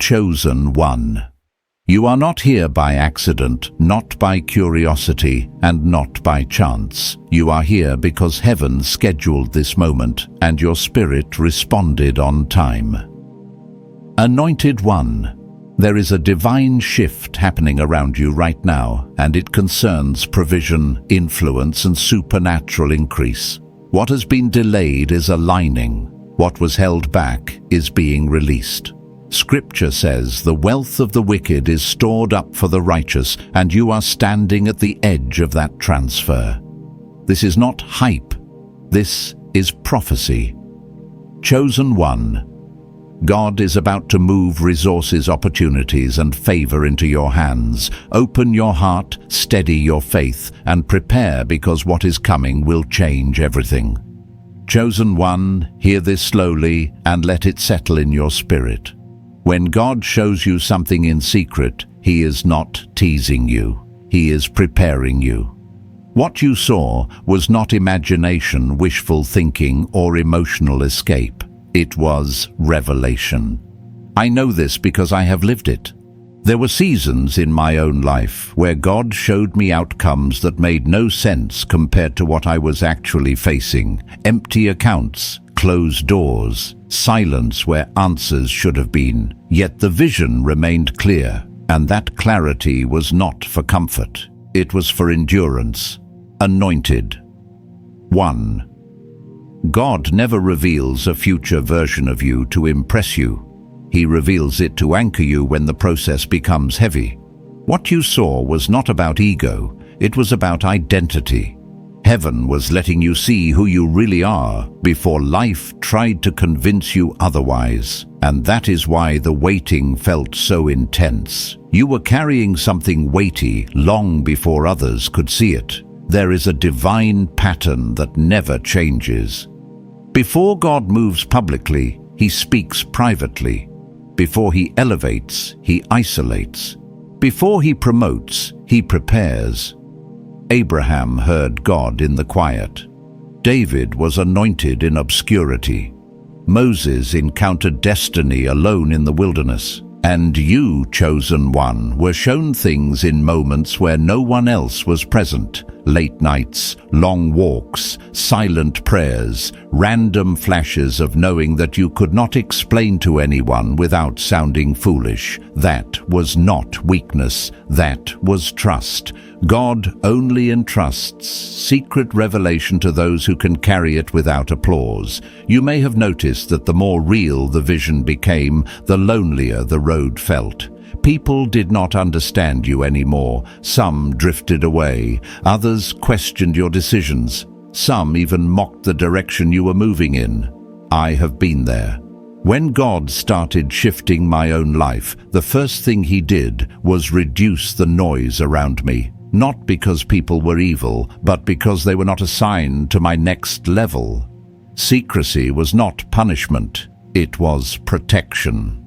Chosen one. You are not here by accident, not by curiosity, and not by chance. You are here because heaven scheduled this moment, and your spirit responded on time. Anointed one. There is a divine shift happening around you right now, and it concerns provision, influence, and supernatural increase. What has been delayed is aligning. What was held back is being released. Scripture says the wealth of the wicked is stored up for the righteous, and you are standing at the edge of that transfer. This is not hype. This is prophecy. Chosen one. God is about to move resources, opportunities, and favor into your hands. Open your heart, steady your faith, and prepare, because what is coming will change everything. Chosen one, hear this slowly and let it settle in your spirit. When God shows you something in secret, He is not teasing you. He is preparing you. What you saw was not imagination, wishful thinking, or emotional escape. It was revelation. I know this because I have lived it. There were seasons in my own life where God showed me outcomes that made no sense compared to what I was actually facing. Empty accounts, closed doors, silence where answers should have been. Yet the vision remained clear, and that clarity was not for comfort. It was for endurance. Anointed. 1. God never reveals a future version of you to impress you. He reveals it to anchor you when the process becomes heavy. What you saw was not about ego, it was about identity. Heaven was letting you see who you really are before life tried to convince you otherwise. And that is why the waiting felt so intense. You were carrying something weighty long before others could see it. There is a divine pattern that never changes. Before God moves publicly, He speaks privately. Before He elevates, He isolates. Before He promotes, He prepares. Abraham heard God in the quiet. David was anointed in obscurity. Moses encountered destiny alone in the wilderness. And you, chosen one, were shown things in moments where no one else was present. Late nights, long walks, silent prayers, random flashes of knowing that you could not explain to anyone without sounding foolish. That was not weakness, that was trust. God only entrusts secret revelation to those who can carry it without applause. You may have noticed that the more real the vision became, the lonelier the road felt. People did not understand you anymore. Some drifted away. Others questioned your decisions. Some even mocked the direction you were moving in. I have been there. When God started shifting my own life, the first thing He did was reduce the noise around me. Not because people were evil, but because they were not assigned to my next level. Secrecy was not punishment, it was protection.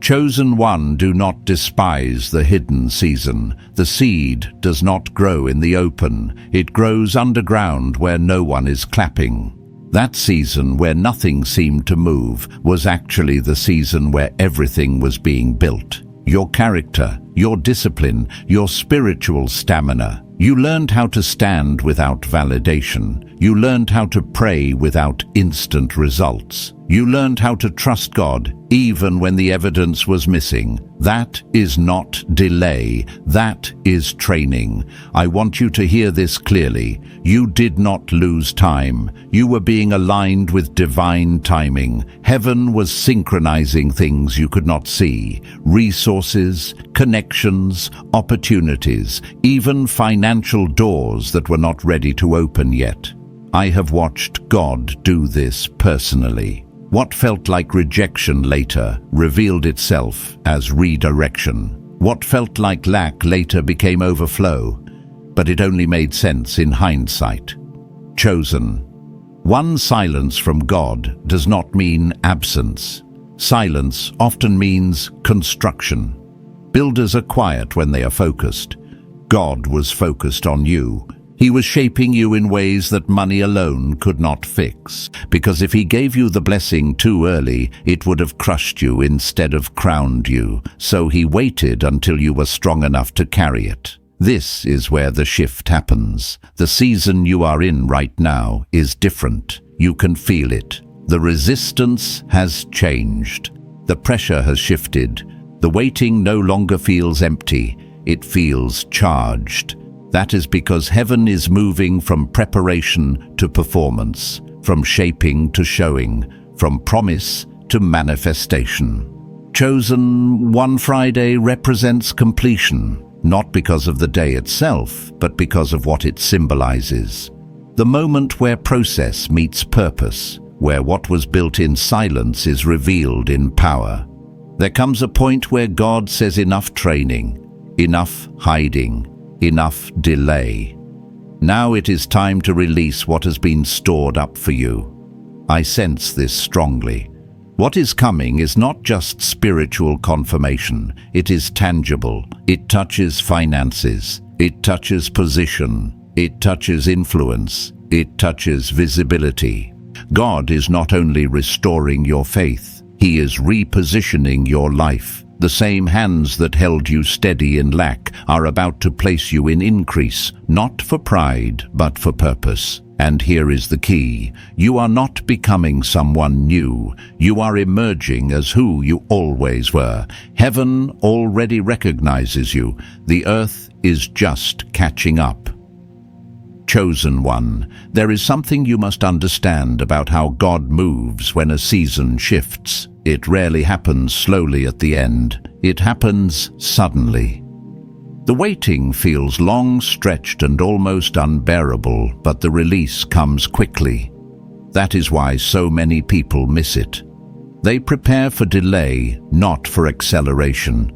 Chosen one, do not despise the hidden season. The seed does not grow in the open. It grows underground where no one is clapping. That season where nothing seemed to move was actually the season where everything was being built. Your character, your discipline, your spiritual stamina. You learned how to stand without validation. You learned how to pray without instant results. You learned how to trust God even when the evidence was missing. That is not delay. That is training. I want you to hear this clearly. You did not lose time. You were being aligned with divine timing. Heaven was synchronizing things you could not see. Resources, connections, opportunities, even financial doors that were not ready to open yet. I have watched God do this personally. What felt like rejection later revealed itself as redirection. What felt like lack later became overflow, but it only made sense in hindsight. Chosen. One, silence from God does not mean absence. Silence often means construction. Builders are quiet when they are focused. God was focused on you. He was shaping you in ways that money alone could not fix, because if he gave you the blessing too early, it would have crushed you instead of crowned you. So he waited until you were strong enough to carry it. This is where the shift happens. The season you are in right now is different. You can feel it. The resistance has changed. The pressure has shifted. The waiting no longer feels empty. It feels charged. That is because heaven is moving from preparation to performance, from shaping to showing, from promise to manifestation. Chosen One Friday represents completion, not because of the day itself, but because of what it symbolizes. The moment where process meets purpose, where what was built in silence is revealed in power. There comes a point where God says enough training, enough hiding, enough delay. Now it is time to release what has been stored up for you. I sense this strongly. What is coming is not just spiritual confirmation, it is tangible. It touches finances, it touches position, it touches influence, it touches visibility. God is not only restoring your faith, He is repositioning your life. The same hands that held you steady in lack are about to place you in increase, not for pride, but for purpose. And here is the key. You are not becoming someone new. You are emerging as who you always were. Heaven already recognizes you. The earth is just catching up. Chosen one, there is something you must understand about how God moves when a season shifts. It rarely happens slowly at the end. It happens suddenly. The waiting feels long, stretched, and almost unbearable, but the release comes quickly. That is why so many people miss it. They prepare for delay, not for acceleration.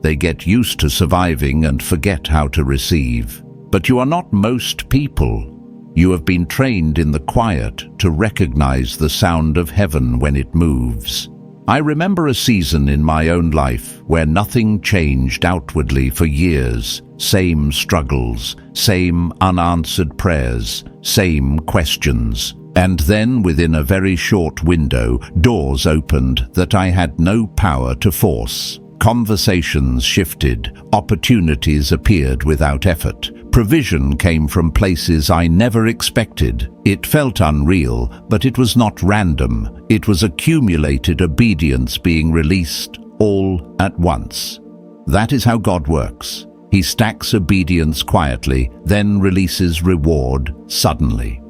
They get used to surviving and forget how to receive. But you are not most people. You have been trained in the quiet to recognize the sound of heaven when it moves. I remember a season in my own life where nothing changed outwardly for years. Same struggles, same unanswered prayers, same questions. And then, within a very short window, doors opened that I had no power to force. Conversations shifted, opportunities appeared without effort. Provision came from places I never expected. It felt unreal, but it was not random. It was accumulated obedience being released all at once. That is how God works. He stacks obedience quietly, then releases reward suddenly.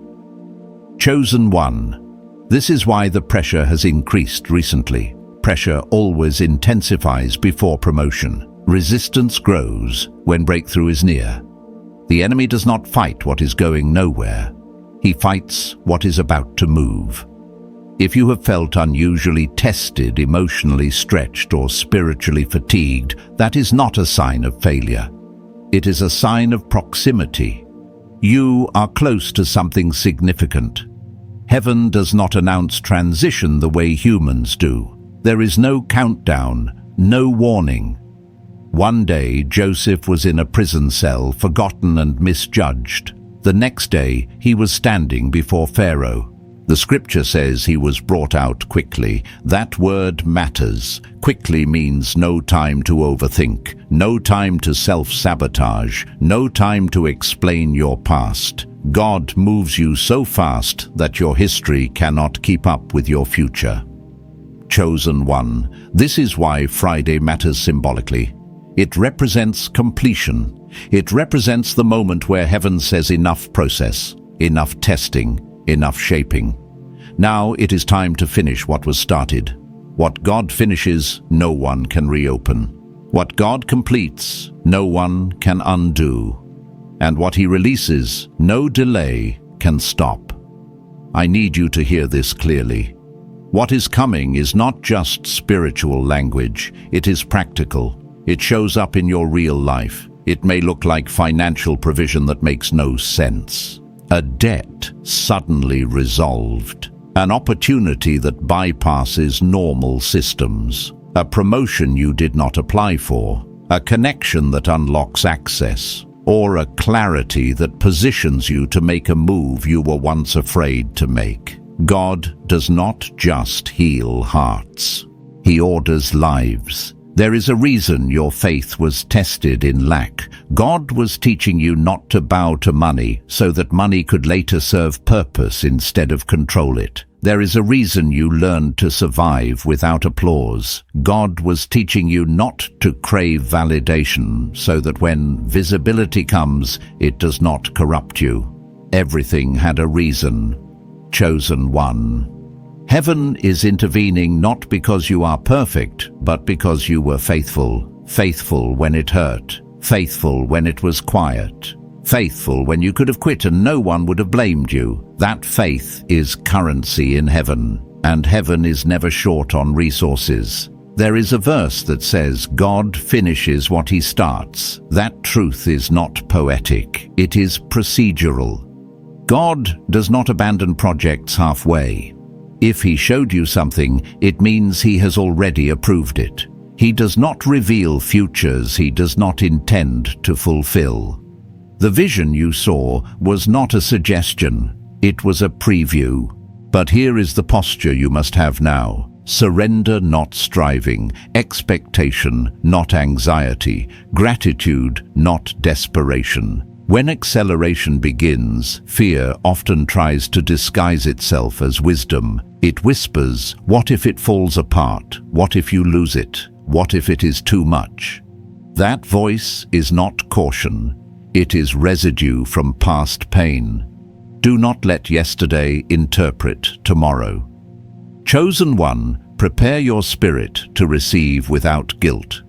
Chosen one. This is why the pressure has increased recently. Pressure always intensifies before promotion. Resistance grows when breakthrough is near. The enemy does not fight what is going nowhere. He fights what is about to move. If you have felt unusually tested, emotionally stretched, or spiritually fatigued, that is not a sign of failure. It is a sign of proximity. You are close to something significant. Heaven does not announce transition the way humans do. There is no countdown, no warning. One day, Joseph was in a prison cell, forgotten and misjudged. The next day, he was standing before Pharaoh. The scripture says he was brought out quickly. That word matters. Quickly means no time to overthink, no time to self-sabotage, no time to explain your past. God moves you so fast that your history cannot keep up with your future. Chosen one. This is why Friday matters symbolically. It represents completion. It represents the moment where heaven says enough process, enough testing, enough shaping. Now it is time to finish what was started. What God finishes, no one can reopen. What God completes, no one can undo. And what He releases, no delay can stop. I need you to hear this clearly. What is coming is not just spiritual language, it is practical. It shows up in your real life. It may look like financial provision that makes no sense. A debt suddenly resolved. An opportunity that bypasses normal systems. A promotion you did not apply for. A connection that unlocks access. or a clarity that positions you to make a move you were once afraid to make. God does not just heal hearts. He orders lives. There is a reason your faith was tested in lack. God was teaching you not to bow to money so that money could later serve purpose instead of control it. There is a reason you learned to survive without applause. God was teaching you not to crave validation so that when visibility comes, it does not corrupt you. Everything had a reason. Chosen one. Heaven is intervening not because you are perfect, but because you were faithful. Faithful when it hurt. Faithful when it was quiet. Faithful when you could have quit and no one would have blamed you. That faith is currency in heaven, and heaven is never short on resources. There is a verse that says, God finishes what he starts. That truth is not poetic. It is procedural. God does not abandon projects halfway. If he showed you something, it means he has already approved it. He does not reveal futures he does not intend to fulfill. The vision you saw was not a suggestion, it was a preview. But here is the posture you must have now. Surrender, not striving. Expectation, not anxiety. Gratitude, not desperation. When acceleration begins, fear often tries to disguise itself as wisdom. It whispers, what if it falls apart? What if you lose it? What if it is too much? That voice is not caution. It is residue from past pain. Do not let yesterday interpret tomorrow. Chosen one, prepare your spirit to receive without guilt.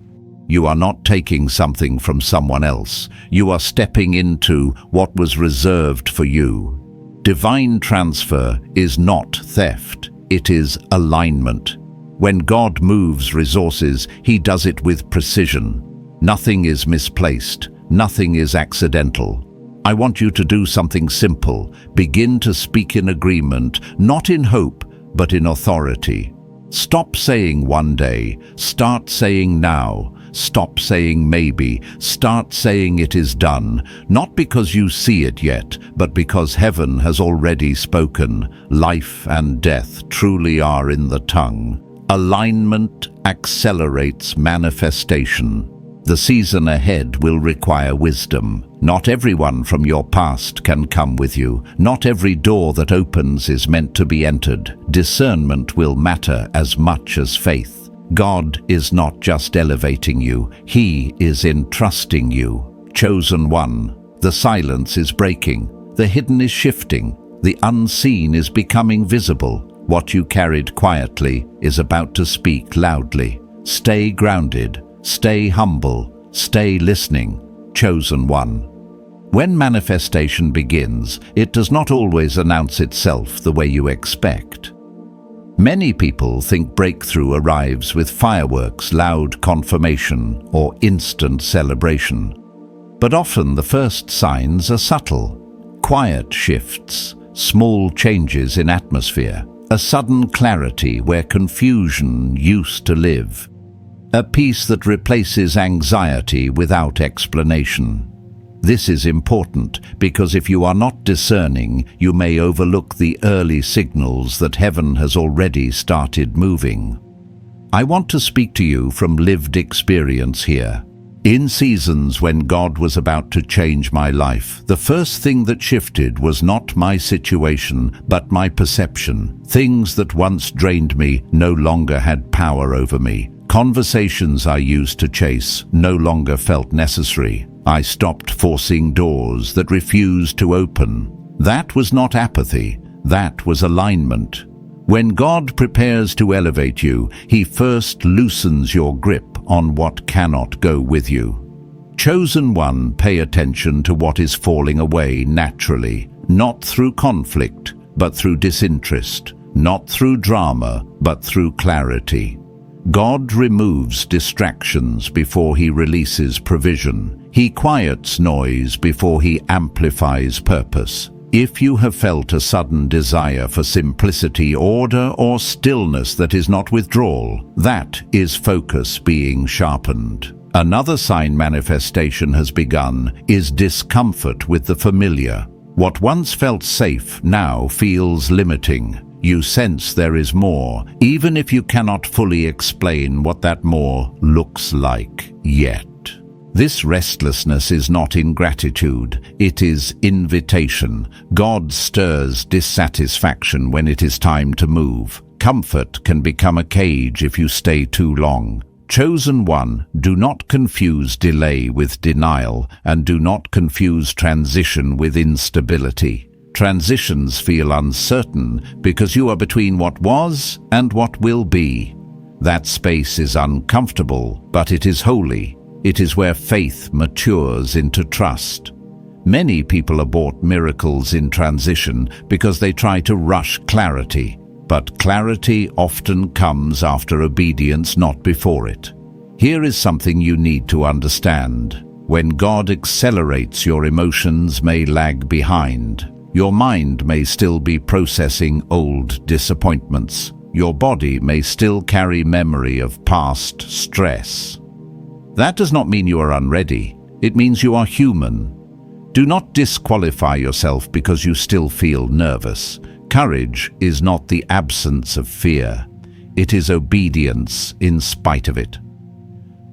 You are not taking something from someone else. You are stepping into what was reserved for you. Divine transfer is not theft. It is alignment. When God moves resources, he does it with precision. Nothing is misplaced. Nothing is accidental. I want you to do something simple. Begin to speak in agreement, not in hope, but in authority. Stop saying one day. Start saying now. Stop saying maybe. Start saying it is done, not because you see it yet, but because heaven has already spoken. Life and death truly are in the tongue. Alignment accelerates manifestation. The season ahead will require wisdom. Not everyone from your past can come with you. Not every door that opens is meant to be entered. Discernment will matter as much as faith. God is not just elevating you, he is entrusting you. Chosen one. The silence is breaking. The hidden is shifting. The unseen is becoming visible. What you carried quietly is about to speak loudly. Stay grounded. Stay humble. Stay listening. Chosen one. When manifestation begins, it does not always announce itself the way you expect. Many people think breakthrough arrives with fireworks, loud confirmation, or instant celebration. But often the first signs are subtle. Quiet shifts, small changes in atmosphere, a sudden clarity where confusion used to live. A peace that replaces anxiety without explanation. This is important because if you are not discerning, you may overlook the early signals that heaven has already started moving. I want to speak to you from lived experience here. In seasons when God was about to change my life, the first thing that shifted was not my situation, but my perception. Things that once drained me no longer had power over me. Conversations I used to chase no longer felt necessary. I stopped forcing doors that refused to open. That was not apathy, that was alignment. When God prepares to elevate you, he first loosens your grip on what cannot go with you. Chosen one, pay attention to what is falling away naturally, not through conflict, but through disinterest, not through drama, but through clarity. God removes distractions before he releases provision. He quiets noise before he amplifies purpose. If you have felt a sudden desire for simplicity, order, or stillness that is not withdrawal, that is focus being sharpened. Another sign manifestation has begun is discomfort with the familiar. What once felt safe now feels limiting. You sense there is more, even if you cannot fully explain what that more looks like yet. This restlessness is not ingratitude, it is invitation. God stirs dissatisfaction when it is time to move. Comfort can become a cage if you stay too long. Chosen one, do not confuse delay with denial, and do not confuse transition with instability. Transitions feel uncertain because you are between what was and what will be. That space is uncomfortable, but it is holy. It is where faith matures into trust. Many people abort miracles in transition because they try to rush clarity, but clarity often comes after obedience, not before it. Here is something you need to understand. When God accelerates, your emotions may lag behind. Your mind may still be processing old disappointments. Your body may still carry memory of past stress. That does not mean you are unready. It means you are human. Do not disqualify yourself because you still feel nervous. Courage is not the absence of fear. It is obedience in spite of it.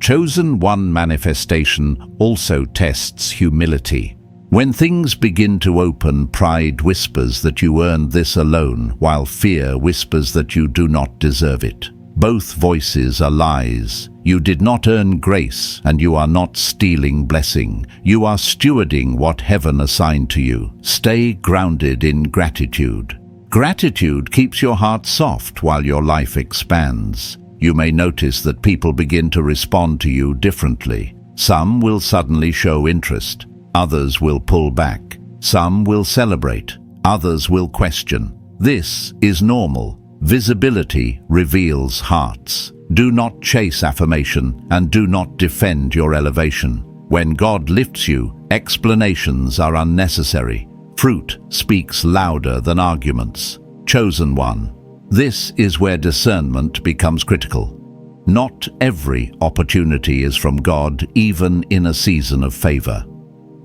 Chosen one manifestation also tests humility. When things begin to open, pride whispers that you earned this alone, while fear whispers that you do not deserve it. Both voices are lies. You did not earn grace, and you are not stealing blessing. You are stewarding what heaven assigned to you. Stay grounded in gratitude. Gratitude keeps your heart soft while your life expands. You may notice that people begin to respond to you differently. Some will suddenly show interest. Others will pull back. Some will celebrate. Others will question. This is normal. Visibility reveals hearts. Do not chase affirmation and do not defend your elevation. When God lifts you, explanations are unnecessary. Fruit speaks louder than arguments. Chosen one. This is where discernment becomes critical. Not every opportunity is from God, even in a season of favor.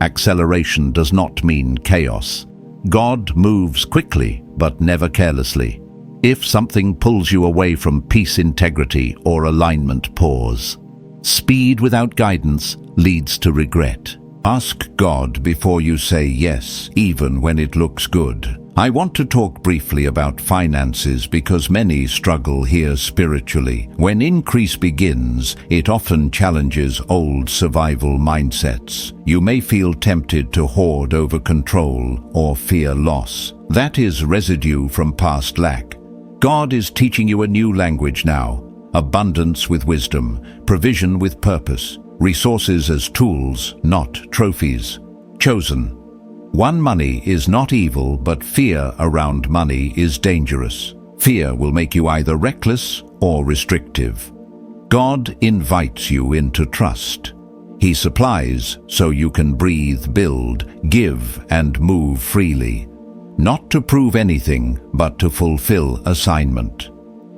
Acceleration does not mean chaos. God moves quickly, but never carelessly. If something pulls you away from peace, integrity, or alignment, pause. Speed without guidance leads to regret. Ask God before you say yes, even when it looks good. I want to talk briefly about finances because many struggle here spiritually. When increase begins, it often challenges old survival mindsets. You may feel tempted to hoard over control or fear loss. That is residue from past lack. God is teaching you a new language now. Abundance with wisdom, provision with purpose, resources as tools, not trophies. Chosen. One, money is not evil, but fear around money is dangerous. Fear will make you either reckless or restrictive. God invites you into trust. He supplies so you can breathe, build, give, and move freely. Not to prove anything, but to fulfill assignment.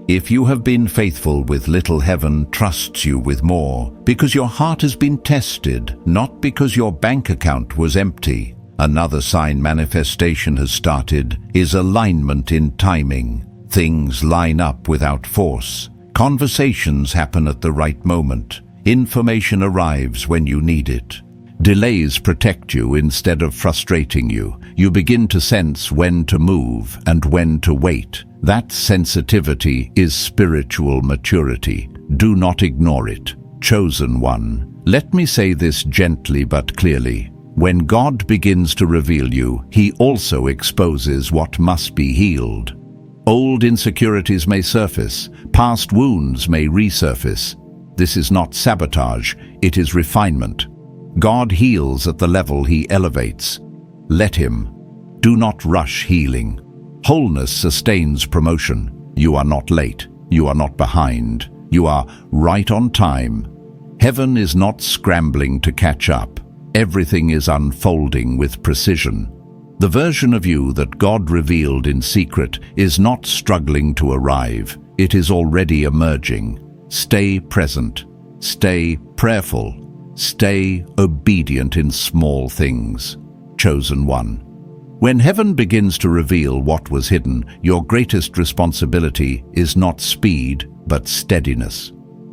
If you have been faithful with little, heaven trusts you with more, because your heart has been tested, not because your bank account was empty. Another sign manifestation has started is alignment in timing. Things line up without force. Conversations happen at the right moment. Information arrives when you need it. Delays protect you instead of frustrating you. You begin to sense when to move and when to wait. That sensitivity is spiritual maturity. Do not ignore it. Chosen one. Let me say this gently but clearly. When God begins to reveal you, He also exposes what must be healed. Old insecurities may surface. Past wounds may resurface. This is not sabotage, it is refinement. God heals at the level He elevates. Let Him. Do not rush healing. Wholeness sustains promotion. You are not late. You are not behind. You are right on time. Heaven is not scrambling to catch up. Everything is unfolding with precision. The version of you that God revealed in secret is not struggling to arrive. It is already emerging. Stay present. Stay prayerful. Stay obedient in small things. Chosen one. When heaven begins to reveal what was hidden, your greatest responsibility is not speed, but steadiness.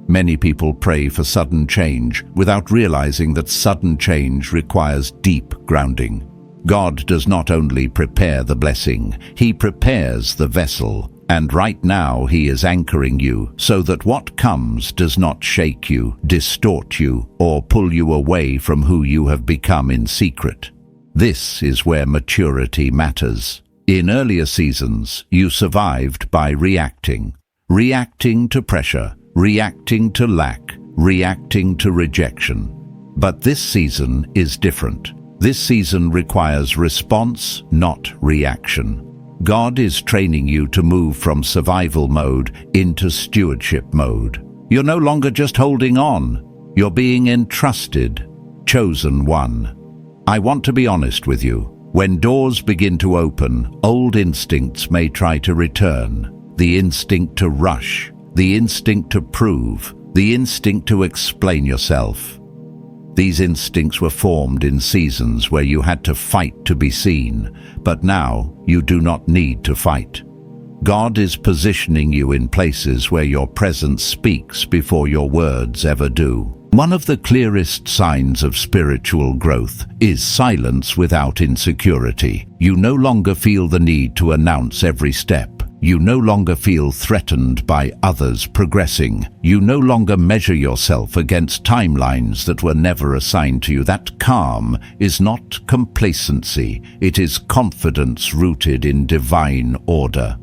Many people pray for sudden change without realizing that sudden change requires deep grounding. God does not only prepare the blessing, He prepares the vessel. And right now He is anchoring you so that what comes does not shake you, distort you, or pull you away from who you have become in secret. This is where maturity matters. In earlier seasons, you survived by reacting. Reacting to pressure, reacting to lack, reacting to rejection. But this season is different. This season requires response, not reaction. God is training you to move from survival mode into stewardship mode. You're no longer just holding on. You're being entrusted, chosen one. I want to be honest with you. When doors begin to open, old instincts may try to return. The instinct to rush, the instinct to prove, the instinct to explain yourself. These instincts were formed in seasons where you had to fight to be seen, but now you do not need to fight. God is positioning you in places where your presence speaks before your words ever do. One of the clearest signs of spiritual growth is silence without insecurity. You no longer feel the need to announce every step. You no longer feel threatened by others progressing. You no longer measure yourself against timelines that were never assigned to you. That calm is not complacency. It is confidence rooted in divine order.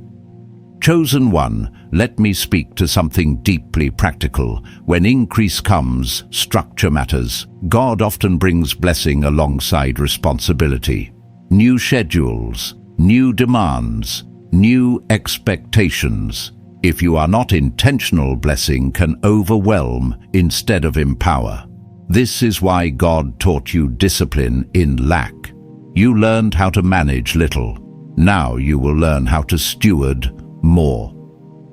Chosen one, let me speak to something deeply practical. When increase comes, structure matters. God often brings blessing alongside responsibility. New schedules, new demands, new expectations. If you are not intentional, blessing can overwhelm instead of empower. This is why God taught you discipline in lack. You learned how to manage little. Now you will learn how to steward more.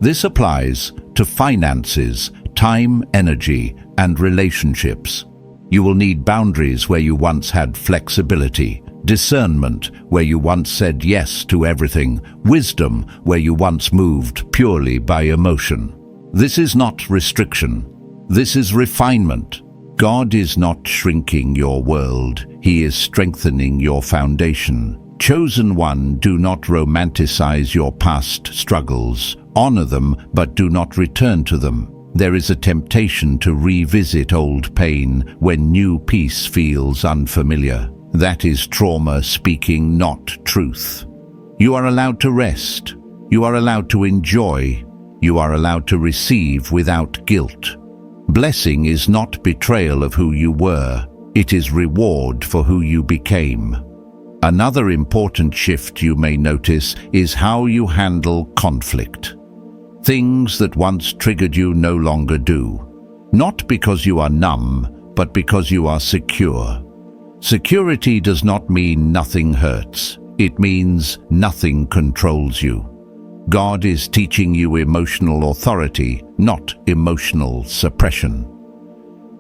This applies to finances, time, energy, and relationships. You will need boundaries where you once had flexibility, discernment where you once said yes to everything, wisdom where you once moved purely by emotion. This is not restriction. This is refinement. God is not shrinking your world. He is strengthening your foundation. Chosen one, do not romanticize your past struggles. Honor them, but do not return to them. There is a temptation to revisit old pain when new peace feels unfamiliar. That is trauma speaking, not truth. You are allowed to rest. You are allowed to enjoy. You are allowed to receive without guilt. Blessing is not betrayal of who you were. It is reward for who you became. Another important shift you may notice is how you handle conflict. Things that once triggered you no longer do. Not because you are numb, but because you are secure. Security does not mean nothing hurts. It means nothing controls you. God is teaching you emotional authority, not emotional suppression.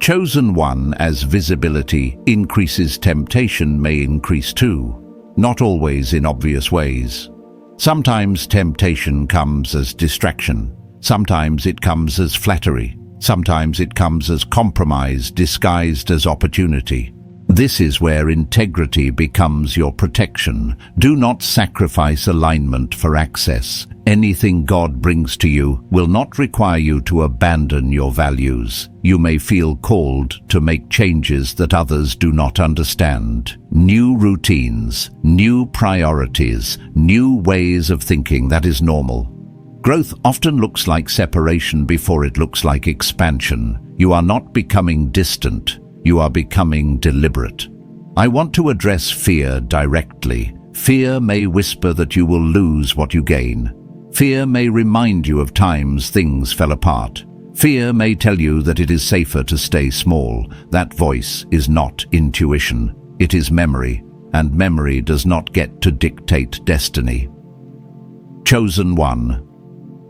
Chosen one, as visibility increases, temptation may increase too, not always in obvious ways. Sometimes temptation comes as distraction. Sometimes it comes as flattery. Sometimes it comes as compromise disguised as opportunity. This is where integrity becomes your protection. Do not sacrifice alignment for access. Anything God brings to you will not require you to abandon your values. You may feel called to make changes that others do not understand. New routines, new priorities, new ways of thinking, that is normal. Growth often looks like separation before it looks like expansion. You are not becoming distant. You are becoming deliberate. I want to address fear directly. Fear may whisper that you will lose what you gain. Fear may remind you of times things fell apart. Fear may tell you that it is safer to stay small. That voice is not intuition. It is memory. and memory does not get to dictate destiny. Chosen one.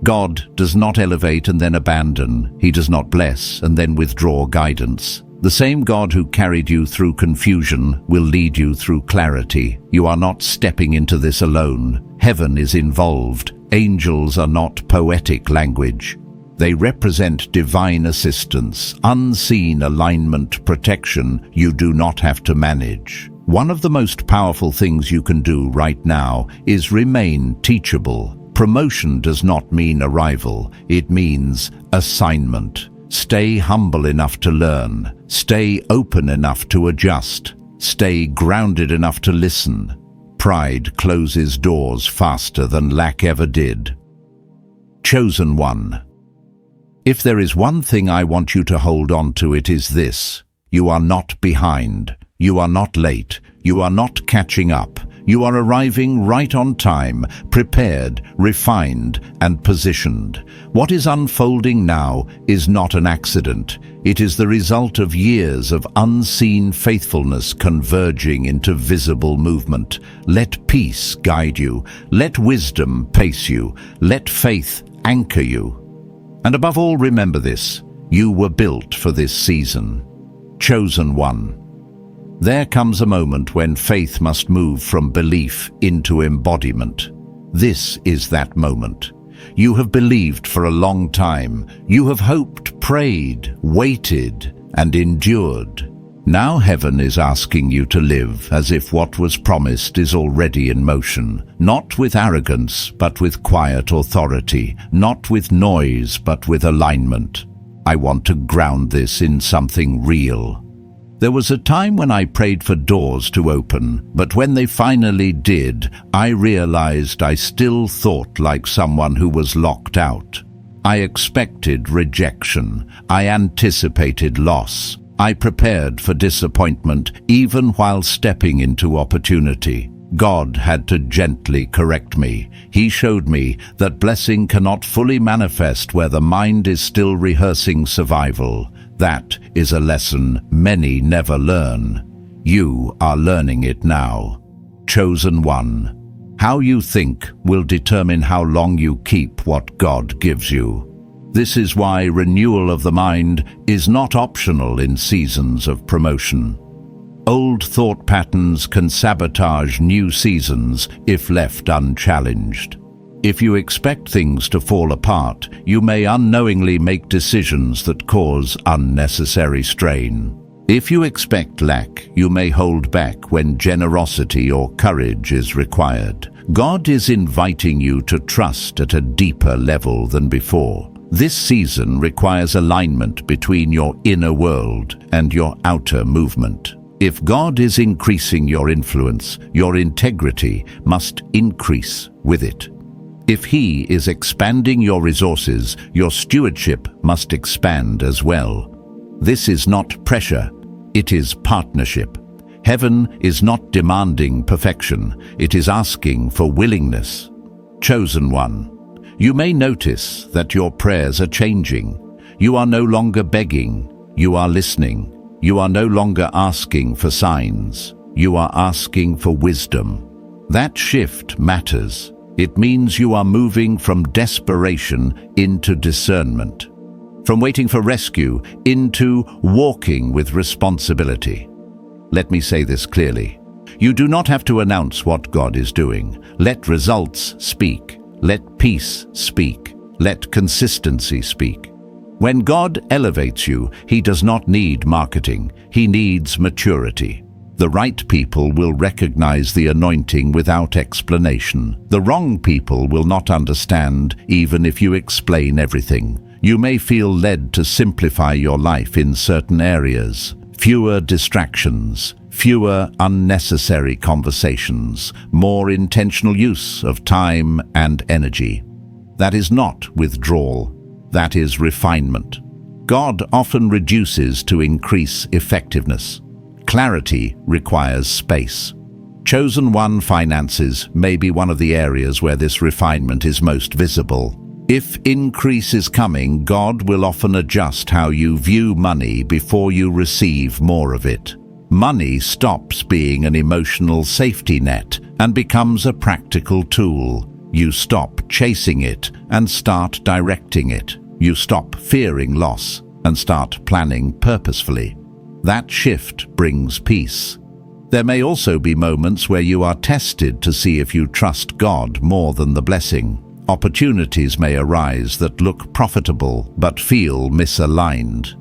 God does not elevate and then abandon. He does not bless and then withdraw guidance. The same God who carried you through confusion will lead you through clarity. You are not stepping into this alone. Heaven is involved. Angels are not poetic language. They represent divine assistance, unseen alignment, protection you do not have to manage. One of the most powerful things you can do right now is remain teachable. Promotion does not mean arrival, it means assignment. Stay humble enough to learn. Stay open enough to adjust. Stay grounded enough to listen. Pride closes doors faster than lack ever did. Chosen one. If there is one thing I want you to hold on to, it is this. You are not behind. You are not late. You are not catching up. You are arriving right on time, prepared, refined, and positioned. What is unfolding now is not an accident. It is the result of years of unseen faithfulness converging into visible movement. Let peace guide you. Let wisdom pace you. Let faith anchor you. And above all, remember this. You were built for this season. Chosen one. There comes a moment when faith must move from belief into embodiment. This is that moment. You have believed for a long time. You have hoped, prayed, waited, and endured. Now heaven is asking you to live as if what was promised is already in motion. Not with arrogance, but with quiet authority. Not with noise, but with alignment. I want to ground this in something real. There was a time when I prayed for doors to open, but when they finally did, I realized I still thought like someone who was locked out. I expected rejection. I anticipated loss. I prepared for disappointment, even while stepping into opportunity. God had to gently correct me. He showed me that blessing cannot fully manifest where the mind is still rehearsing survival. That is a lesson many never learn. You are learning it now. Chosen one. How you think will determine how long you keep what God gives you. This is why renewal of the mind is not optional in seasons of promotion. Old thought patterns can sabotage new seasons if left unchallenged. If you expect things to fall apart, you may unknowingly make decisions that cause unnecessary strain. If you expect lack, you may hold back when generosity or courage is required. God is inviting you to trust at a deeper level than before. This season requires alignment between your inner world and your outer movement. If God is increasing your influence, your integrity must increase with it. If He is expanding your resources, your stewardship must expand as well. This is not pressure, it is partnership. Heaven is not demanding perfection, it is asking for willingness. Chosen one. You may notice that your prayers are changing. You are no longer begging, you are listening. You are no longer asking for signs, you are asking for wisdom. That shift matters. It means you are moving from desperation into discernment, from waiting for rescue into walking with responsibility. Let me say this clearly. You do not have to announce what God is doing. Let results speak. Let peace speak. Let consistency speak. When God elevates you, He does not need marketing. He needs maturity. The right people will recognize the anointing without explanation. The wrong people will not understand, even if you explain everything. You may feel led to simplify your life in certain areas. Fewer distractions, fewer unnecessary conversations, more intentional use of time and energy. That is not withdrawal. That is refinement. God often reduces to increase effectiveness. Clarity requires space. Chosen one finances may be one of the areas where this refinement is most visible. If increase is coming, God will often adjust how you view money before you receive more of it. Money stops being an emotional safety net and becomes a practical tool. You stop chasing it and start directing it. You stop fearing loss and start planning purposefully. That shift brings peace. There may also be moments where you are tested to see if you trust God more than the blessing. Opportunities may arise that look profitable but feel misaligned.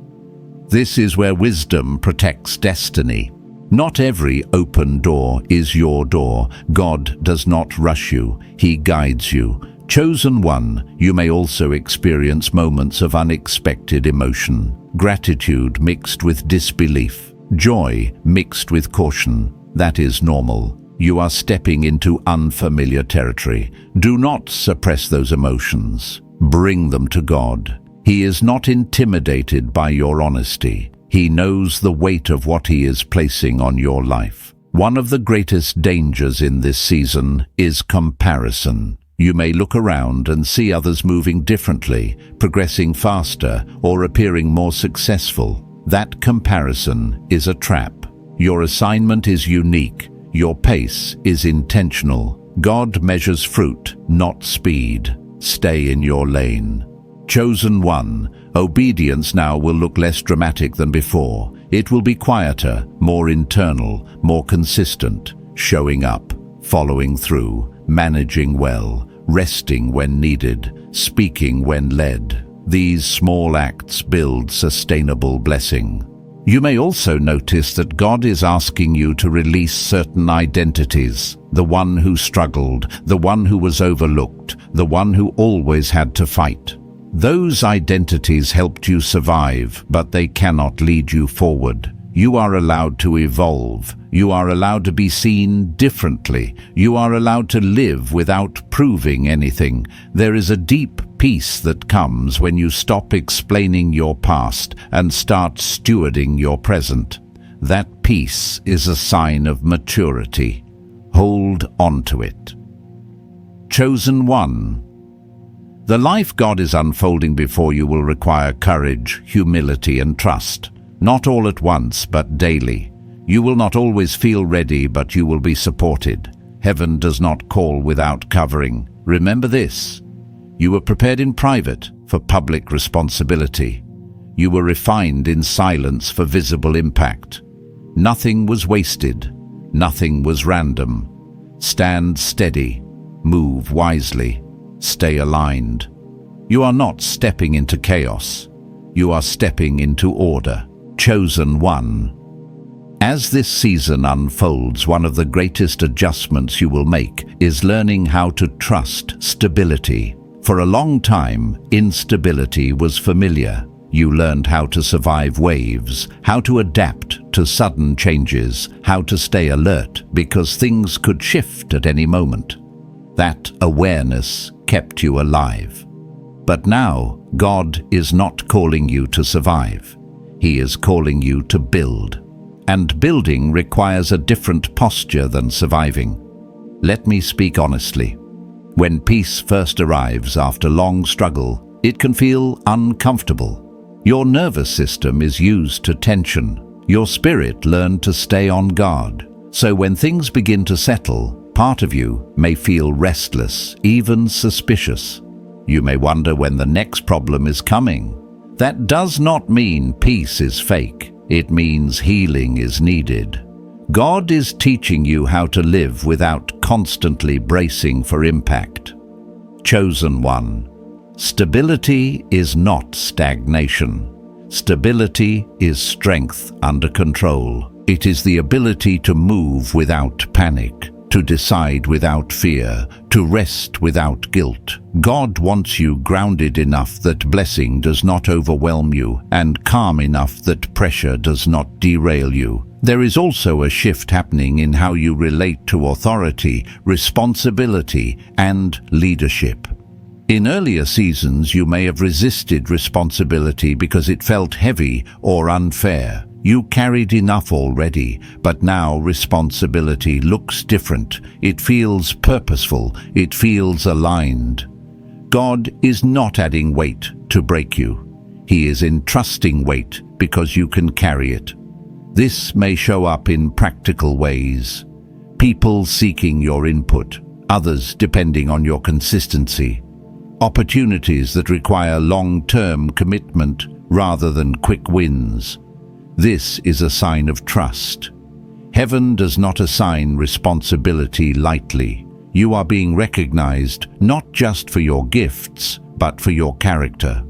This is where wisdom protects destiny. Not every open door is your door. God does not rush you, He guides you. Chosen one, you may also experience moments of unexpected emotion. Gratitude mixed with disbelief. Joy mixed with caution. That is normal. You are stepping into unfamiliar territory. Do not suppress those emotions. Bring them to God. He is not intimidated by your honesty. He knows the weight of what He is placing on your life. One of the greatest dangers in this season is comparison. You may look around and see others moving differently, progressing faster, or appearing more successful. That comparison is a trap. Your assignment is unique. Your pace is intentional. God measures fruit, not speed. Stay in your lane. Chosen one, obedience now will look less dramatic than before. It will be quieter, more internal, more consistent, showing up, following through, managing well, resting when needed, speaking when led. These small acts build sustainable blessing. You may also notice that God is asking you to release certain identities. The one who struggled, the one who was overlooked, the one who always had to fight. Those identities helped you survive, but they cannot lead you forward. You are allowed to evolve. You are allowed to be seen differently. You are allowed to live without proving anything. There is a deep peace that comes when you stop explaining your past and start stewarding your present. That peace is a sign of maturity. Hold on to it. Chosen one. The life God is unfolding before you will require courage, humility, and trust. Not all at once, but daily. You will not always feel ready, but you will be supported. Heaven does not call without covering. Remember this. You were prepared in private for public responsibility. You were refined in silence for visible impact. Nothing was wasted. Nothing was random. Stand steady. Move wisely. Stay aligned. You are not stepping into chaos. You are stepping into order. Chosen one. As this season unfolds, one of the greatest adjustments you will make is learning how to trust stability. For a long time, instability was familiar. You learned how to survive waves, how to adapt to sudden changes, how to stay alert because things could shift at any moment. That awareness kept you alive. But now, God is not calling you to survive. He is calling you to build. And building requires a different posture than surviving. Let me speak honestly. When peace first arrives after long struggle, it can feel uncomfortable. Your nervous system is used to tension. Your spirit learned to stay on guard. So when things begin to settle, part of you may feel restless, even suspicious. You may wonder when the next problem is coming. That does not mean peace is fake. It means healing is needed. God is teaching you how to live without constantly bracing for impact. Chosen one. Stability is not stagnation. Stability is strength under control. It is the ability to move without panic, to decide without fear, to rest without guilt. God wants you grounded enough that blessing does not overwhelm you, and calm enough that pressure does not derail you. There is also a shift happening in how you relate to authority, responsibility, and leadership. In earlier seasons, you may have resisted responsibility because it felt heavy or unfair. You carried enough already, but now responsibility looks different. It feels purposeful. It feels aligned. God is not adding weight to break you. He is entrusting weight because you can carry it. This may show up in practical ways. People seeking your input, others depending on your consistency. Opportunities that require long-term commitment rather than quick wins. This is a sign of trust. Heaven does not assign responsibility lightly. You are being recognized not just for your gifts, but for your character.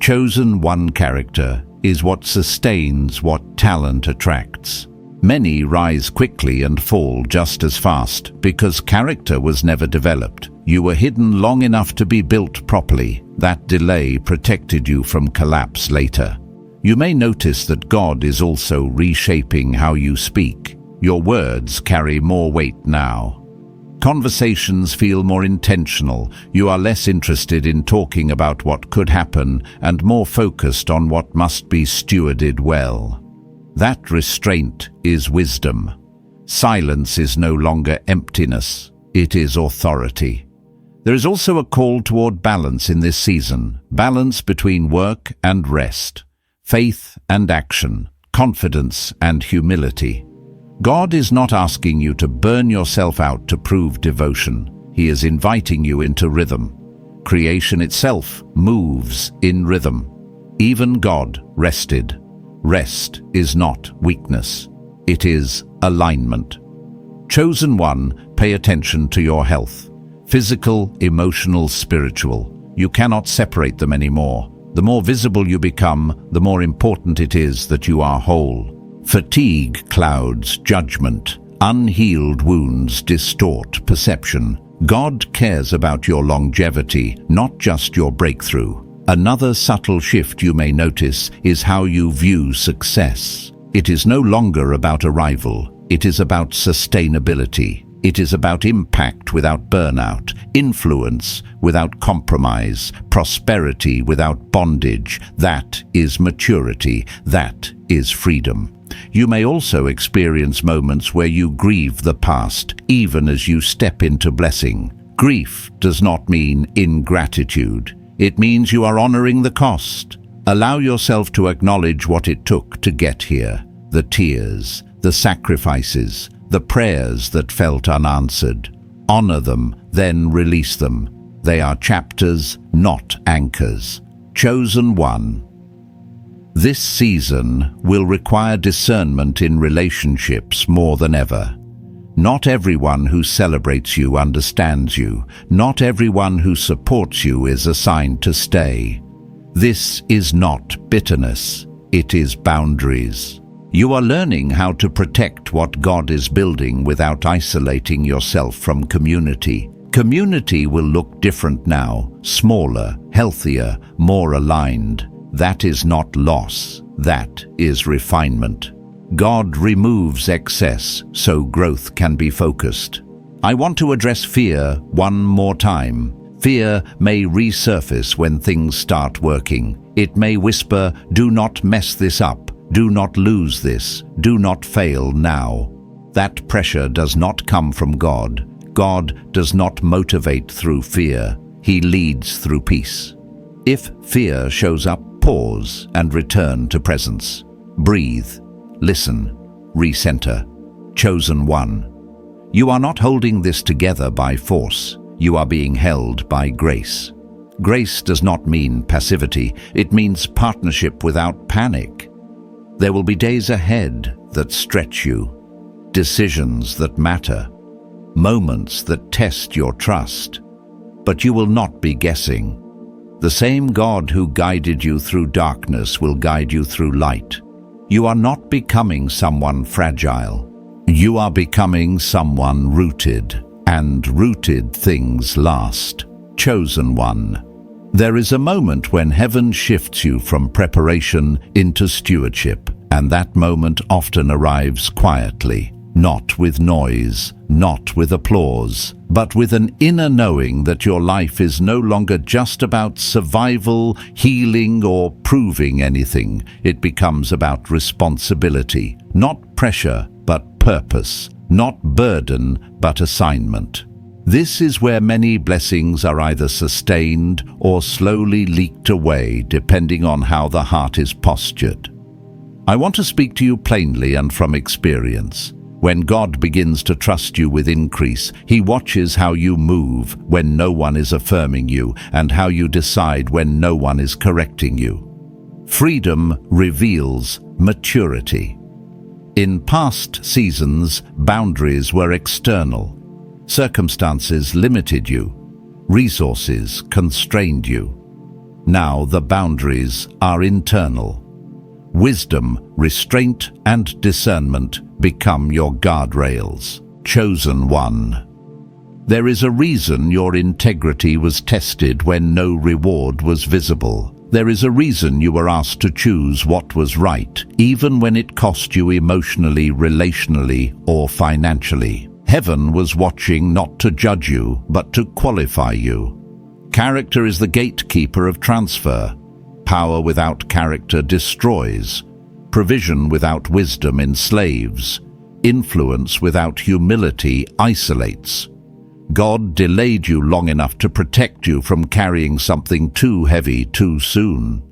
Chosen one character is what sustains what talent attracts. Many rise quickly and fall just as fast because character was never developed. You were hidden long enough to be built properly. That delay protected you from collapse later. You may notice that God is also reshaping how you speak. Your words carry more weight now. Conversations feel more intentional. You are less interested in talking about what could happen and more focused on what must be stewarded well. That restraint is wisdom. Silence is no longer emptiness. It is authority. There is also a call toward balance in this season. Balance between work and rest, faith and action, confidence and humility. God is not asking you to burn yourself out to prove devotion. He is inviting you into rhythm. Creation itself moves in rhythm. Even God rested. Rest is not weakness. It is alignment. Chosen one, pay attention to your health. Physical, emotional, spiritual. You cannot separate them anymore. The more visible you become, the more important it is that you are whole. Fatigue clouds judgment. Unhealed wounds distort perception. God cares about your longevity, not just your breakthrough. Another subtle shift you may notice is how you view success. It is no longer about arrival. It is about sustainability. It is about impact without burnout, influence without compromise, prosperity without bondage. That is maturity. That is freedom. You may also experience moments where you grieve the past, even as you step into blessing. Grief does not mean ingratitude. It means you are honoring the cost. Allow yourself to acknowledge what it took to get here. The tears, the sacrifices, the prayers that felt unanswered. Honor them, then release them. They are chapters, not anchors. Chosen one. This season will require discernment in relationships more than ever. Not everyone who celebrates you understands you. Not everyone who supports you is assigned to stay. This is not bitterness. It is boundaries. You are learning how to protect what God is building without isolating yourself from community. Community will look different now, smaller, healthier, more aligned. That is not loss. That is refinement. God removes excess so growth can be focused. I want to address fear one more time. Fear may resurface when things start working. It may whisper, "Do not mess this up. Do not lose this. Do not fail now." That pressure does not come from God. God does not motivate through fear. He leads through peace. If fear shows up, pause and return to presence. Breathe. Listen, recenter. Chosen one. You are not holding this together by force. You are being held by grace. Grace does not mean passivity. It means partnership without panic. There will be days ahead that stretch you, decisions that matter, moments that test your trust. But you will not be guessing. The same God who guided you through darkness will guide you through light. You are not becoming someone fragile. You are becoming someone rooted, and rooted things last. Chosen one. There is a moment when heaven shifts you from preparation into stewardship, and that moment often arrives quietly, not with noise, not with applause, but with an inner knowing that your life is no longer just about survival, healing, or proving anything. It becomes about responsibility, not pressure, but purpose, not burden, but assignment. This is where many blessings are either sustained or slowly leaked away, depending on how the heart is postured. I want to speak to you plainly and from experience. When God begins to trust you with increase, He watches how you move when no one is affirming you and how you decide when no one is correcting you. Freedom reveals maturity. In past seasons, boundaries were external. Circumstances limited you. Resources constrained you. Now the boundaries are internal. Wisdom, restraint, and discernment become your guardrails. Chosen one. There is a reason your integrity was tested when no reward was visible. There is a reason you were asked to choose what was right, even when it cost you emotionally, relationally, or financially. Heaven was watching not to judge you, but to qualify you. Character is the gatekeeper of transfer. Power without character destroys. Provision without wisdom enslaves. Influence without humility isolates. God delayed you long enough to protect you from carrying something too heavy too soon.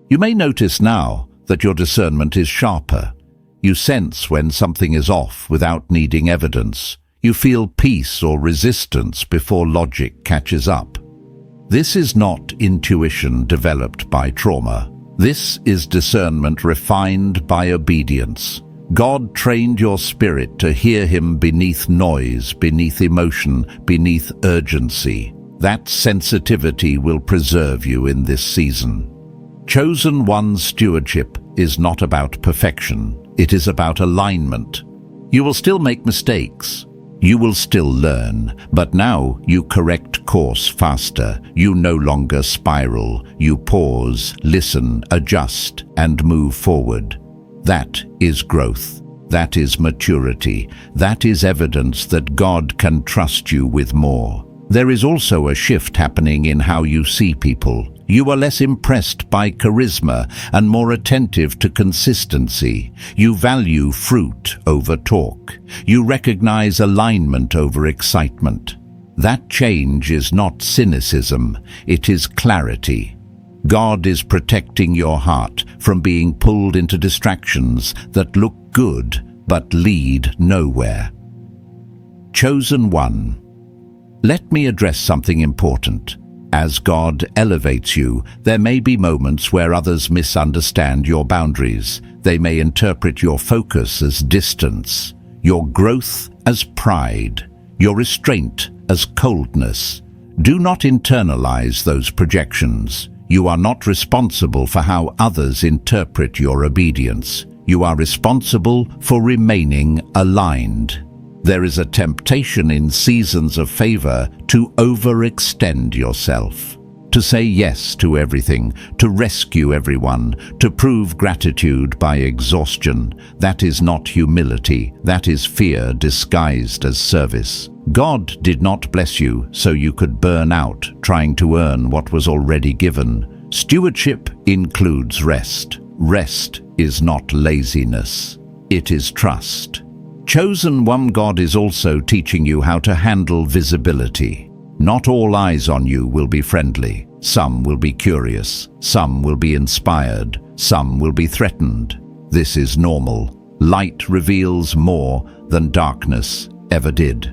You may notice now that your discernment is sharper. You sense when something is off without needing evidence. You feel peace or resistance before logic catches up. This is not intuition developed by trauma. This is discernment refined by obedience. God trained your spirit to hear Him beneath noise, beneath emotion, beneath urgency. That sensitivity will preserve you in this season. Chosen one's stewardship is not about perfection. It is about alignment. You will still make mistakes. You will still learn, but now you correct course faster. You no longer spiral. You pause, listen, adjust, and move forward. That is growth. That is maturity. That is evidence that God can trust you with more. There is also a shift happening in how you see people. You are less impressed by charisma and more attentive to consistency. You value fruit over talk. You recognize alignment over excitement. That change is not cynicism, it is clarity. God is protecting your heart from being pulled into distractions that look good but lead nowhere. Chosen one. Let me address something important. As God elevates you, there may be moments where others misunderstand your boundaries. They may interpret your focus as distance, your growth as pride, your restraint as coldness. Do not internalize those projections. You are not responsible for how others interpret your obedience. You are responsible for remaining aligned. There is a temptation in seasons of favor to overextend yourself, to say yes to everything, to rescue everyone, to prove gratitude by exhaustion. That is not humility, that is fear disguised as service. God did not bless you so you could burn out trying to earn what was already given. Stewardship includes rest. Rest is not laziness, it is trust. Chosen one, God is also teaching you how to handle visibility. Not all eyes on you will be friendly. Some will be curious. Some will be inspired. Some will be threatened. This is normal. Light reveals more than darkness ever did.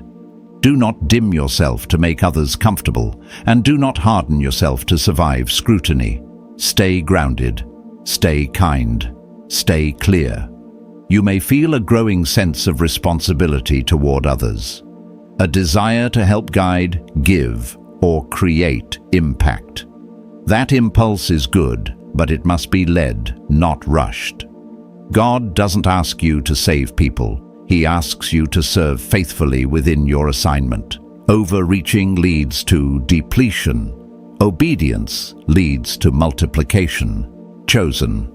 Do not dim yourself to make others comfortable, and do not harden yourself to survive scrutiny. Stay grounded. Stay kind. Stay clear. You may feel a growing sense of responsibility toward others, a desire to help guide, give, or create impact. That impulse is good, but it must be led, not rushed. God doesn't ask you to save people. He asks you to serve faithfully within your assignment. Overreaching leads to depletion. Obedience leads to multiplication. Chosen.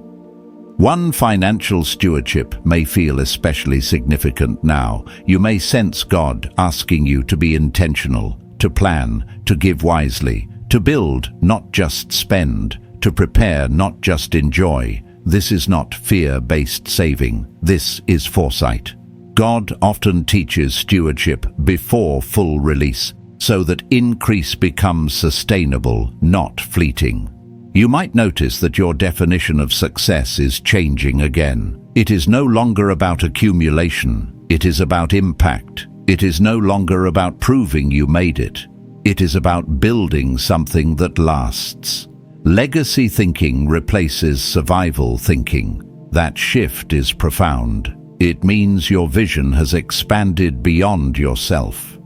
One, financial stewardship may feel especially significant now. You may sense God asking you to be intentional, to plan, to give wisely, to build, not just spend, to prepare, not just enjoy. This is not fear-based saving. This is foresight. God often teaches stewardship before full release, so that increase becomes sustainable, not fleeting. You might notice that your definition of success is changing again. It is no longer about accumulation. It is about impact. It is no longer about proving you made it. It is about building something that lasts. Legacy thinking replaces survival thinking. That shift is profound. It means your vision has expanded beyond yourself.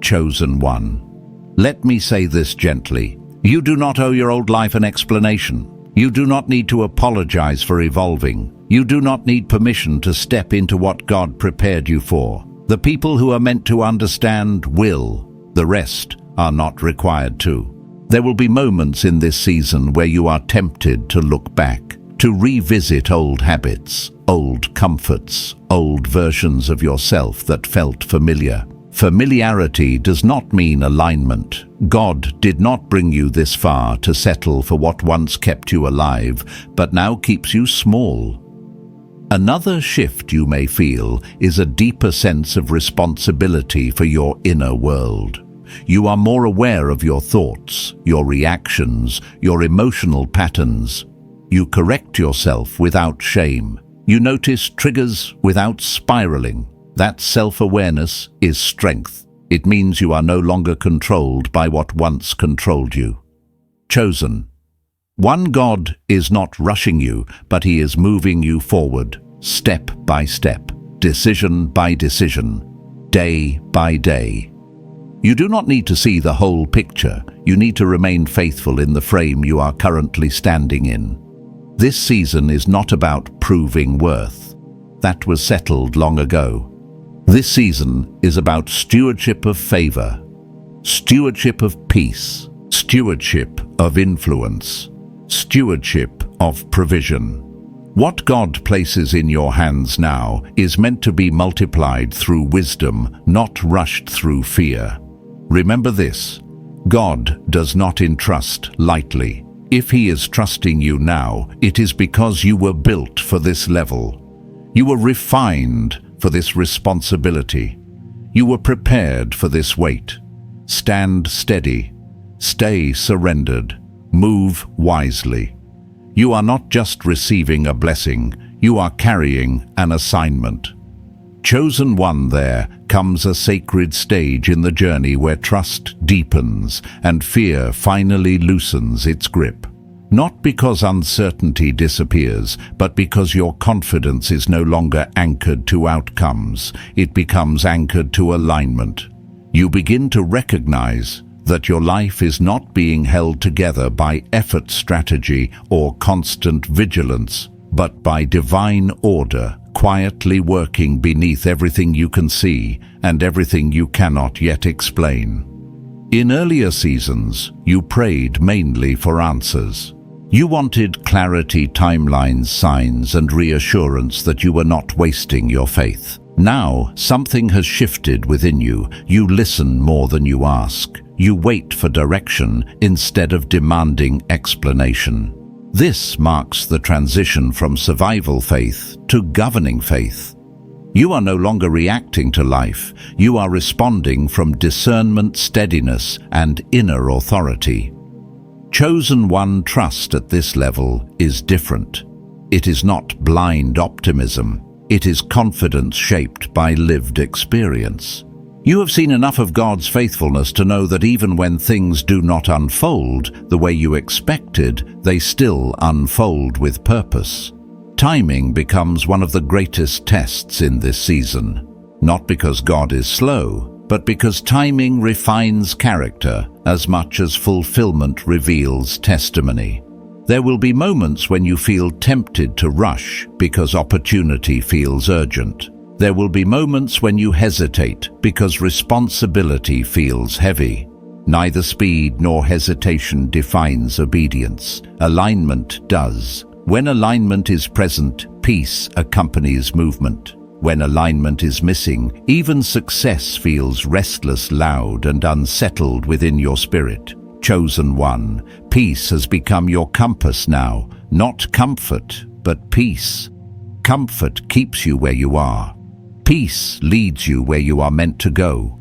Chosen one. Let me say this gently. You do not owe your old life an explanation. You do not need to apologize for evolving. You do not need permission to step into what God prepared you for. The people who are meant to understand will. The rest are not required to. There will be moments in this season where you are tempted to look back, to revisit old habits, old comforts, old versions of yourself that felt familiar. Familiarity does not mean alignment. God did not bring you this far to settle for what once kept you alive, but now keeps you small. Another shift you may feel is a deeper sense of responsibility for your inner world. You are more aware of your thoughts, your reactions, your emotional patterns. You correct yourself without shame. You notice triggers without spiraling. That self-awareness is strength. It means you are no longer controlled by what once controlled you. Chosen. One God is not rushing you, but He is moving you forward, step by step, decision by decision, day by day. You do not need to see the whole picture. You need to remain faithful in the frame you are currently standing in. This season is not about proving worth. That was settled long ago. This season is about stewardship of favor, stewardship of peace, stewardship of influence, stewardship of provision. What God places in your hands now is meant to be multiplied through wisdom, not rushed through fear. Remember this: God does not entrust lightly. If He is trusting you now, it is because you were built for this level. You were refined for this responsibility. You were prepared for this weight. Stand steady. Stay surrendered. Move wisely. You are not just receiving a blessing, you are carrying an assignment. Chosen one, there comes a sacred stage in the journey where trust deepens and fear finally loosens its grip. Not because uncertainty disappears, but because your confidence is no longer anchored to outcomes. It becomes anchored to alignment. You begin to recognize that your life is not being held together by effort, strategy, or constant vigilance, but by divine order, quietly working beneath everything you can see and everything you cannot yet explain. In earlier seasons, you prayed mainly for answers. You wanted clarity, timelines, signs, and reassurance that you were not wasting your faith. Now, something has shifted within you. You listen more than you ask. You wait for direction instead of demanding explanation. This marks the transition from survival faith to governing faith. You are no longer reacting to life. You are responding from discernment, steadiness, and inner authority. Chosen one trust at this level is different. It is not blind optimism. It is confidence shaped by lived experience. You have seen enough of God's faithfulness to know that even when things do not unfold the way you expected, they still unfold with purpose. Timing becomes one of the greatest tests in this season, not because God is slow, but because timing refines character as much as fulfillment reveals testimony. There will be moments when you feel tempted to rush because opportunity feels urgent. There will be moments when you hesitate because responsibility feels heavy. Neither speed nor hesitation defines obedience. Alignment does. When alignment is present, peace accompanies movement. When alignment is missing, even success feels restless, loud, and unsettled within your spirit. Chosen one, peace has become your compass now, not comfort, but peace. Comfort keeps you where you are. Peace leads you where you are meant to go.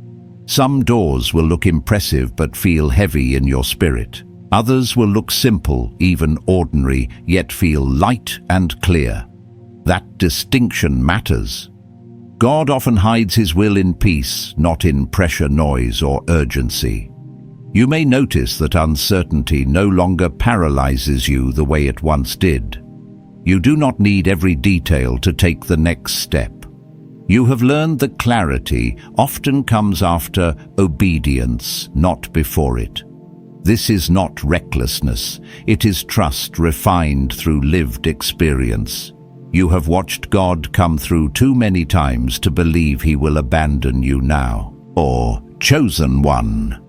Some doors will look impressive but feel heavy in your spirit. Others will look simple, even ordinary, yet feel light and clear. That distinction matters. God often hides his will in peace, not in pressure, noise, or urgency. You may notice that uncertainty no longer paralyzes you the way it once did. You do not need every detail to take the next step. You have learned that clarity often comes after obedience, not before it. This is not recklessness, it is trust refined through lived experience. You have watched God come through too many times to believe he will abandon you now, or chosen one.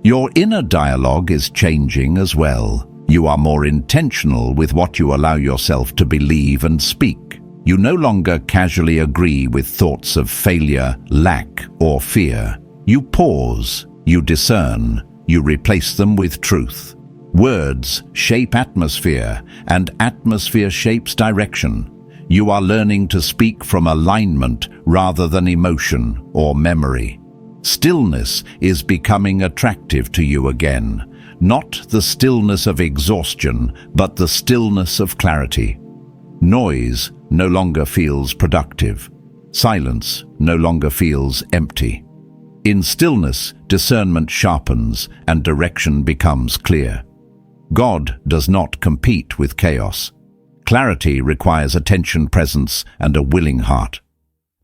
Your inner dialogue is changing as well. You are more intentional with what you allow yourself to believe and speak. You no longer casually agree with thoughts of failure, lack, or fear. You pause, you discern, you replace them with truth. Words shape atmosphere, and atmosphere shapes direction. You are learning to speak from alignment rather than emotion or memory. Stillness is becoming attractive to you again. Not the stillness of exhaustion, but the stillness of clarity. Noise no longer feels productive. Silence no longer feels empty. In stillness, discernment sharpens and direction becomes clear. God does not compete with chaos. Clarity requires attention, presence, and a willing heart.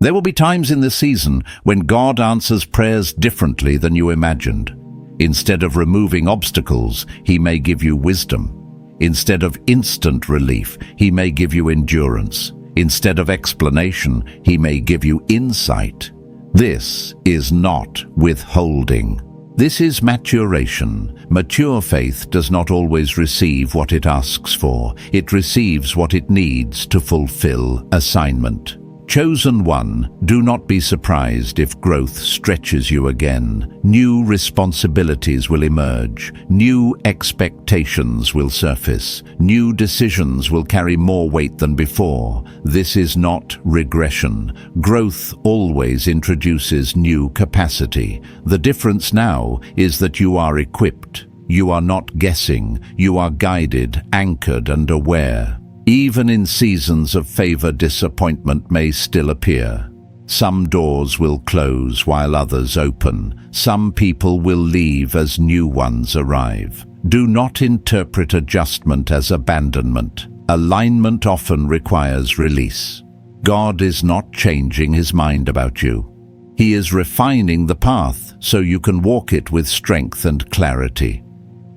There will be times in this season when God answers prayers differently than you imagined. Instead of removing obstacles, he may give you wisdom. Instead of instant relief, he may give you endurance. Instead of explanation, he may give you insight. This is not withholding. This is maturation. Mature faith does not always receive what it asks for. It receives what it needs to fulfill assignment. Chosen one, do not be surprised if growth stretches you again. New responsibilities will emerge. New expectations will surface. New decisions will carry more weight than before. This is not regression. Growth always introduces new capacity. The difference now is that you are equipped. You are not guessing. You are guided, anchored, and aware. Even in seasons of favor, disappointment may still appear. Some doors will close while others open. Some people will leave as new ones arrive. Do not interpret adjustment as abandonment. Alignment often requires release. God is not changing his mind about you. He is refining the path so you can walk it with strength and clarity.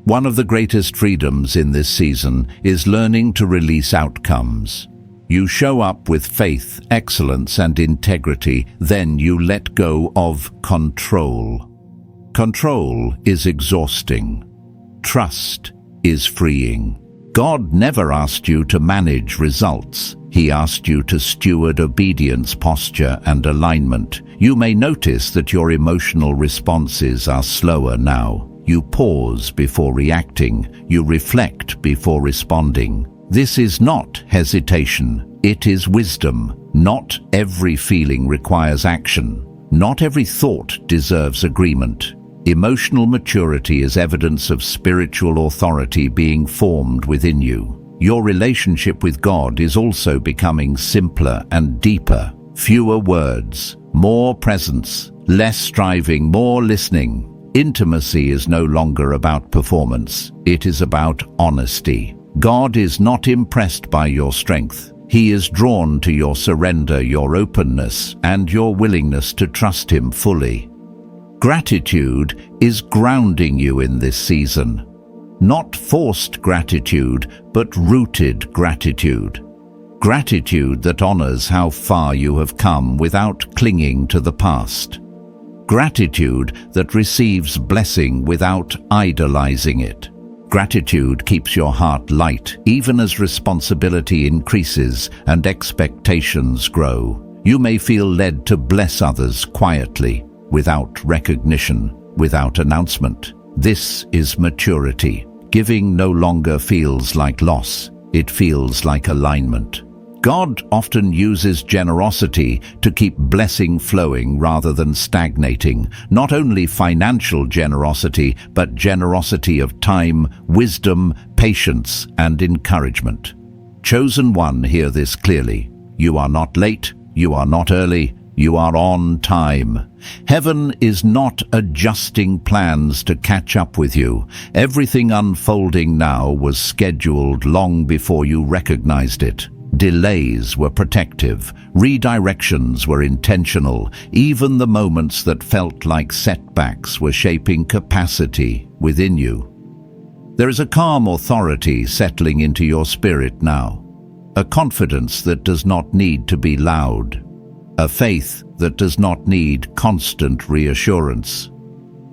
One of the greatest freedoms in this season is learning to release outcomes. You show up with faith, excellence, and integrity, then you let go of control. Control is exhausting. Trust is freeing. God never asked you to manage results. He asked you to steward obedience, posture, and alignment. You may notice that your emotional responses are slower now. You pause before reacting. You reflect before responding. This is not hesitation. It is wisdom. Not every feeling requires action. Not every thought deserves agreement. Emotional maturity is evidence of spiritual authority being formed within you. Your relationship with God is also becoming simpler and deeper. Fewer words, more presence, less striving, more listening. Intimacy is no longer about performance. It is about honesty. God is not impressed by your strength. He is drawn to your surrender, your openness, and your willingness to trust him fully. Gratitude is grounding you in this season. Not forced gratitude, but rooted gratitude. Gratitude that honors how far you have come without clinging to the past. Gratitude that receives blessing without idolizing it. Gratitude keeps your heart light, even as responsibility increases and expectations grow. You may feel led to bless others quietly, without recognition, without announcement. This is maturity. Giving no longer feels like loss. It feels like alignment. God often uses generosity to keep blessing flowing rather than stagnating. Not only financial generosity, but generosity of time, wisdom, patience, and encouragement. Chosen one, hear this clearly. You are not late, you are not early, you are on time. Heaven is not adjusting plans to catch up with you. Everything unfolding now was scheduled long before you recognized it. Delays were protective, redirections were intentional. Even the moments that felt like setbacks were shaping capacity within you. There is a calm authority settling into your spirit now, a confidence that does not need to be loud, a faith that does not need constant reassurance.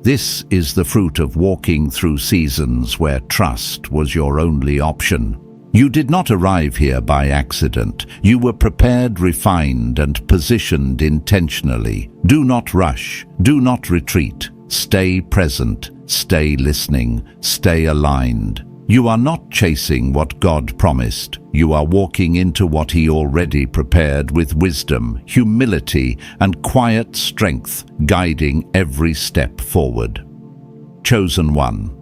This is the fruit of walking through seasons where trust was your only option. You did not arrive here by accident. You were prepared, refined, and positioned intentionally. Do not rush. Do not retreat. Stay present. Stay listening. Stay aligned. You are not chasing what God promised. You are walking into what He already prepared with wisdom, humility, and quiet strength, guiding every step forward. Chosen one.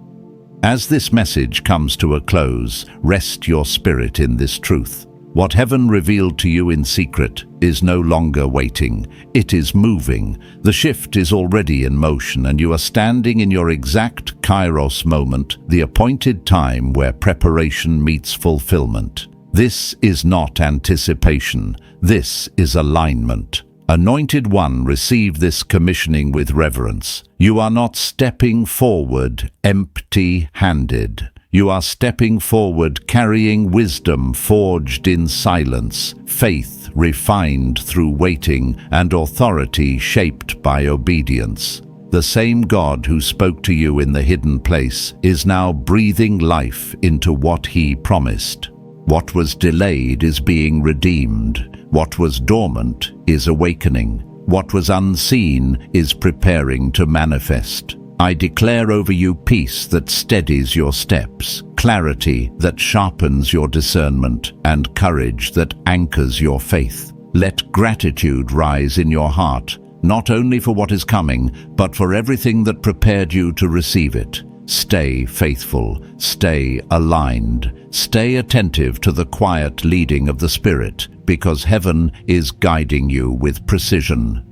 As this message comes to a close, rest your spirit in this truth. What heaven revealed to you in secret is no longer waiting. It is moving. The shift is already in motion, and you are standing in your exact Kairos moment, the appointed time where preparation meets fulfillment. This is not anticipation. This is alignment. Anointed one, receive this commissioning with reverence. You are not stepping forward empty-handed. You are stepping forward carrying wisdom forged in silence, faith refined through waiting, and authority shaped by obedience. The same God who spoke to you in the hidden place is now breathing life into what He promised. What was delayed is being redeemed. What was dormant is awakening. What was unseen is preparing to manifest. I declare over you peace that steadies your steps, clarity that sharpens your discernment, and courage that anchors your faith. Let gratitude rise in your heart, not only for what is coming, but for everything that prepared you to receive it. Stay faithful, stay aligned, stay attentive to the quiet leading of the Spirit, because heaven is guiding you with precision.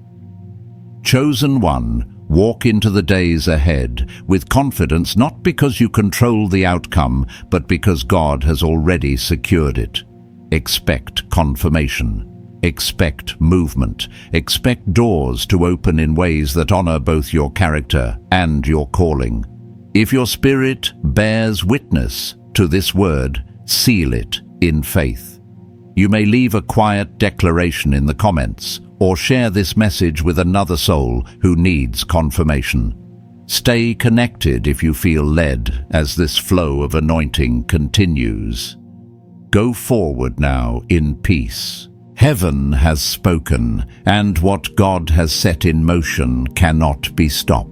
Chosen one, walk into the days ahead with confidence, not because you control the outcome, but because God has already secured it. Expect confirmation. Expect movement. Expect doors to open in ways that honor both your character and your calling. If your spirit bears witness to this word, seal it in faith. You may leave a quiet declaration in the comments, or share this message with another soul who needs confirmation. Stay connected if you feel led as this flow of anointing continues. Go forward now in peace. Heaven has spoken, and what God has set in motion cannot be stopped.